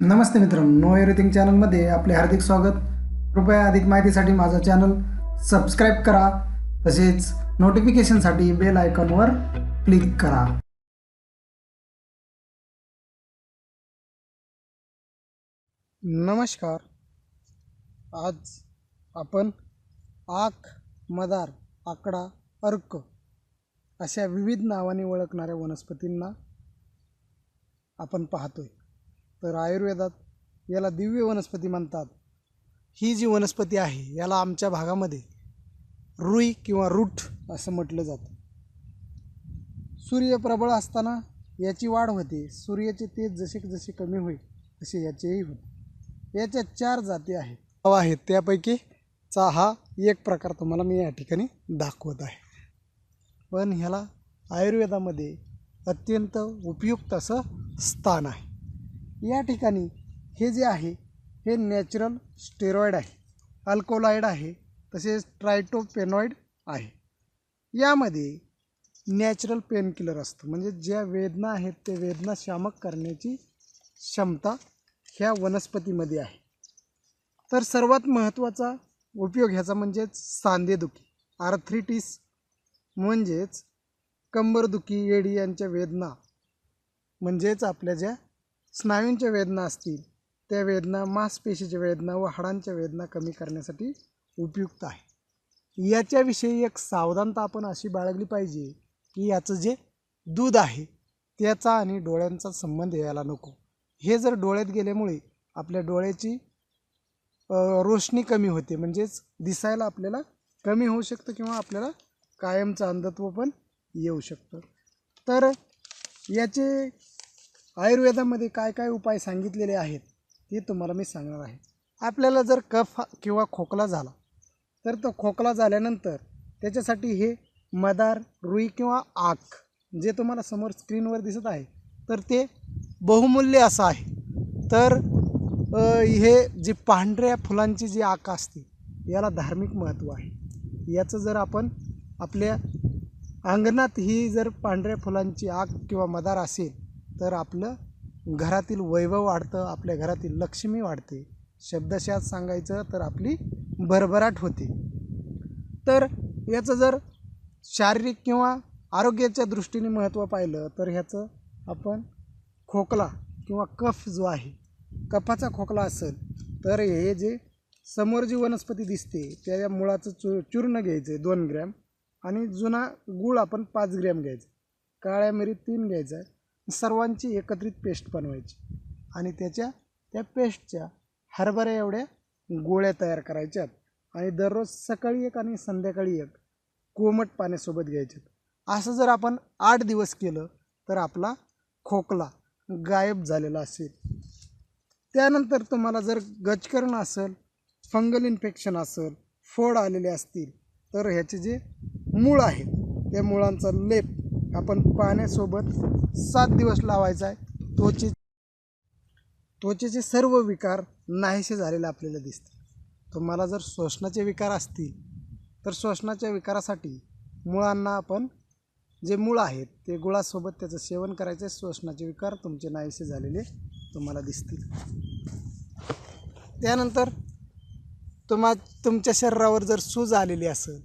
नमस्ते मित्रांनो, know everything चॅनलमध्ये आपले हार्दिक स्वागत. कृपया अधिक माहितीसाठी माझा चॅनल सबस्क्राईब करा, तसेच नोटिफिकेशनसाठी बेल आयकॉनवर क्लिक करा. नमस्कार. आज आपण आक, मदार, आकडा, अर्क अशा विविध नावाने ओळखणाऱ्या वनस्पतींना आपण पाहतोय. तर आयुर्वेदात याला दिव्य वनस्पती म्हणतात. ही जी वनस्पती आहे याला आमच्या भागामध्ये रुई किंवा रूट असं म्हटलं जातं. सूर्य प्रबळ असताना याची वाढ होते. सूर्याचे तेज जसे जसे कमी होईल तसे याचेही होते. याच्या 4 जाती आहेत त्यापैकीचा हा एक प्रकार तुम्हाला मी या ठिकाणी दाखवत आहे. पण ह्याला आयुर्वेदामध्ये अत्यंत उपयुक्त असं स्थान आहे. या ठिकाणी हे जे आहे हे नॅचरल स्टेरॉइड आहे, अल्कोलाइड आहे, तसेच ट्रायटोपेनॉइड आहे. यामध्ये नॅचरल पेनकिलर असतं, म्हणजे ज्या वेदना आहेत ते वेदना शामक करण्याची क्षमता ह्या वनस्पतीमध्ये आहे. तर सर्वात महत्त्वाचा उपयोग ह्याचा म्हणजेच सांधेदुखी, आर्थ्रिटिस म्हणजेच कंबरदुखी, एडी यांच्या वेदना, म्हणजेच आपल्या ज्या स्नायूंच्या वेदना असतील त्या वेदना, मांसपेशीच्या वेदना व हाडांच्या वेदना कमी करण्यासाठी उपयुक्त आहे. याच्याविषयी एक सावधानता आपण अशी बाळगली पाहिजे की याचं जे दूध आहे त्याचा आणि डोळ्यांचा संबंध यायला नको. हे जर डोळ्यात गेल्यामुळे आपल्या डोळ्याची रोशनी कमी होते, म्हणजेच दिसायला आपल्याला कमी होऊ शकतं किंवा आपल्याला कायमचं अंधत्व पण येऊ शकतं. तर याचे आयुर्वेदामध्ये काय काय उपाय सांगितलेले आहेत ते तुम्हाला मी सांगणार आहे. आपल्याला जर कफ किंवा खोकला झाला तर तो खोकला झाल्यानंतर त्याच्यासाठी हे मदार, रुई किंवा आक जे तुम्हाला समोर स्क्रीनवर दिसत आहे तर ते बहुमूल्य असं आहे. तर हे जे पांढऱ्या फुलांची जी आक असते याला धार्मिक महत्त्व आहे. याचं जर आपण आपल्या अंगणात ही जर पांढऱ्या फुलांची आक किंवा मदार असेल तर आपलं घरातील वैभव वाढतं, आपल्या घरातील लक्ष्मी वाढते. शब्दशः सांगायचं तर आपली भरभराट होते. तर याचं जर शारीरिक किंवा आरोग्याच्या दृष्टीने महत्त्व पाहिलं तर ह्याचं आपण खोकला किंवा कफ जो आहे, कफाचा खोकला असेल तर हे जे समोर जी वनस्पती दिसते त्या मुळाचं चूर्ण घ्यायचं 2 ग्रॅम, आणि जुना गूळ आपण 5 ग्रॅम घ्यायचं, काळ्या मिरी 3 घ्यायचा आहे. सर्वांची एकत्रित पेस्ट बनवायची आणि त्या पेस्टच्या हरभऱ्या एवढ्या गोळ्या तयार करायच्यात आणि दररोज सकाळी एक आणि संध्याकाळी एक कोमट पाण्यासोबत घ्यायच्यात. असं जर आपण 8 दिवस केलं तर आपला खोकला गायब झालेला असेल. त्यानंतर तुम्हाला जर गजकर्ण असेल, फंगल इन्फेक्शन असेल, फोड आलेले असतील तर ह्याचे जे मूळ आहेत त्या मुळांचा लेप आपण पाण्यासोबत 7 दिवस लावायचा आहे. त्वचेचे सर्व विकार नाहीसे झालेले आपल्याला दिसते. तुम्हाला जर श्वसनाचे विकार असतील तर श्वसनाच्या विकारासाठी मुळांना आपण जे मूळ आहेत ते गुळासोबत त्याचं सेवन करायचं. श्वसनाचे विकार तुमचे नाहीसे झालेले तुम्हाला दिसतील. त्यानंतर तुमच्या शरीरावर जर सूज आलेली असेल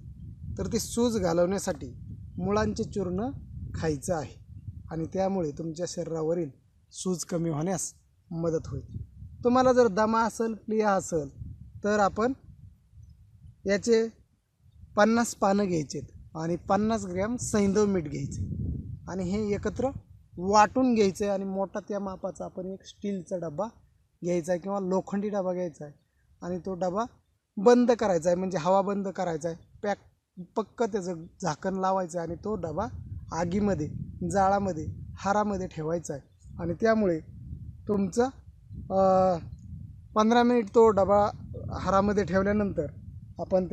तर ती सूज घालवण्यासाठी मुळांचे चूर्ण खायचं आहे आणि त्यामुळे तुमच्या शरीरावरील सूज कमी होण्यास मदत होईल. तुम्हाला जर दमा असेल, प्लिया असेल तर आपण याचे 50 पानं घ्यायचे आणि 50 ग्रॅम सैंधव मीठ घ्यायचे आणि हे एकत्र वाटून घ्यायचं आहे. आणि मोठा त्या मापाचा आपण एक स्टीलचा डबा घ्यायचा आहे किंवा लोखंडी डबा घ्यायचा आहे आणि तो डबा बंद करायचा आहे, म्हणजे हवा बंद करायचा आहे. पक्क त्याचं झाकण लावायचं आहे आणि तो डबा आगीमध्ये, जाळामध्ये, हारामध्ये ठेवायचा आहे आणि त्यामुळे तुमचं 15 मिनिट तो डबा हारामध्ये ठेवल्यानंतर आपण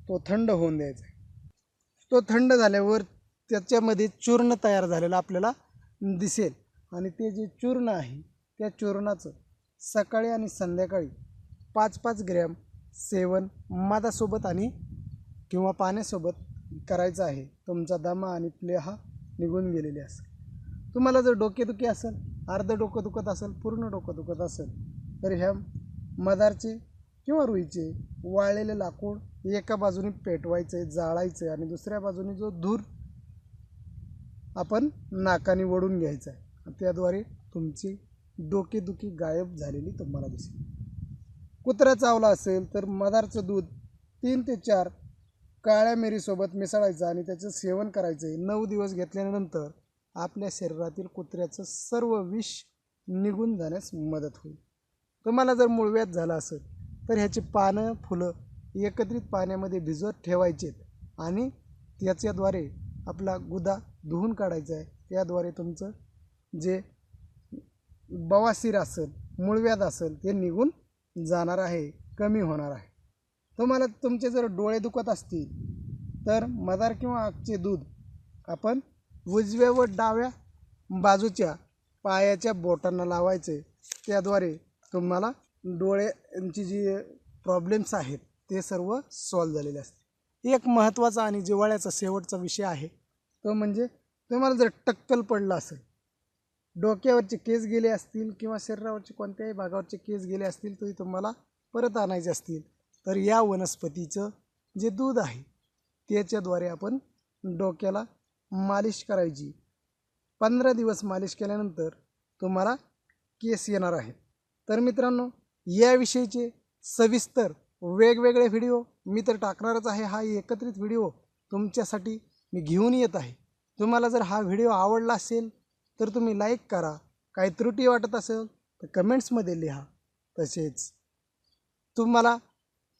तो थंड होऊन द्यायचा आहे. तो थंड झाल्यावर त्याच्यामध्ये चूर्ण तयार झालेलं आपल्याला दिसेल आणि ते जे चूर्ण आहे त्या चूर्णाचं सकाळी आणि संध्याकाळी 5-5 ग्रॅम सेवन मधासोबत आणि किंवा पाण्यासोबत करायचं आहे. तुमचा दमा आणि प्लेहा निघून गेलेले असेल. तुम्हाला जर डोकेदुखी असेल अर्धं डोकं दुखत असेल, पूर्ण डोकं दुखत असेल, तर ह्या मदारचे किंवा रुईचे वाळलेले लाकूड एका बाजूने पेटवायचे, जाळायचे आणि दुसऱ्या बाजूने जो धूर आपण नाकाने ओढून घ्यायचा आहे. त्याद्वारे तुमची डोकेदुखी गायब झालेली तुम्हाला दिसेल. कुत्रा चावला असेल तर मदारचं दूध 3 ते 4 काळ्या मिरीसोबत मिसळायचं आणि त्याचं सेवन करायचं आहे. 9 दिवस घेतल्यानंतर आपल्या शरीरातील कुत्र्याचं सर्व विष निघून जाण्यास मदत होईल. तुम्हाला जर मूळव्याध झाला असेल तर ह्याची पानं फुलं एकत्रित पाण्यामध्ये भिजवत ठेवायचेत आणि त्याच्याद्वारे आपला गुदा धुवून काढायचा आहे. त्याद्वारे तुमचं जे बवासीर असेल, मूळव्याध असेल ते निघून जाणार आहे, कमी होणार आहे. तुम्हाला तुमचे जर डोळे दुखत असतील तर मदार किंवा आकचे दूध आपण उजव्या व डाव्या बाजूच्या पायाच्या बोटांना लावायचे. त्याद्वारे तुम्हाला डोळ्यांची जी प्रॉब्लेम्स आहेत ते सर्व सॉल्व झालेले असते. एक महत्त्वाचा आणि जिव्हाळ्याचा शेवटचा विषय आहे तो म्हणजे तुम्हाला जर टक्कल पडलं असेल, डोक्यावरचे केस गेले असतील किंवा शरीरावरचे कोणत्याही भागावरचे केस गेले असतील तरी तुम्हाला परत आणायचे असतील तर या वनस्पतीचं जे दूध आहे त्याच्याद्वारे आपण डोक्याला मालिश करायची. 15 दिवस मालिश केल्यानंतर तुम्हाला केस येणार आहेत. तर मित्रांनो, याविषयीचे सविस्तर वेगवेगळे व्हिडिओ मी तर टाकणारच आहे. हा एकत्रित व्हिडिओ तुमच्यासाठी मी घेऊन येत आहे. तुम्हाला जर हा व्हिडिओ आवडला असेल तर तुम्ही लाईक करा. काही त्रुटी वाटत असेल तर कमेंट्समध्ये लिहा. तसेच तुम्हाला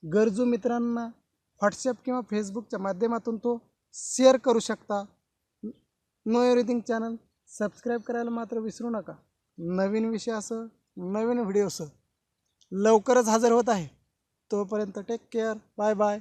गरजू मित्रांना व्हॉट्सॲप किंवा फेसबुकच्या माध्यमातून तो शेअर करू शकता. नो एव्हरीथिंग चॅनल सबस्क्राईब करायला मात्र विसरू नका. नवीन विषयासह नवीन व्हिडिओसह लवकरच हजर होत आहे. तोपर्यंत टेक केअर. Bye bye.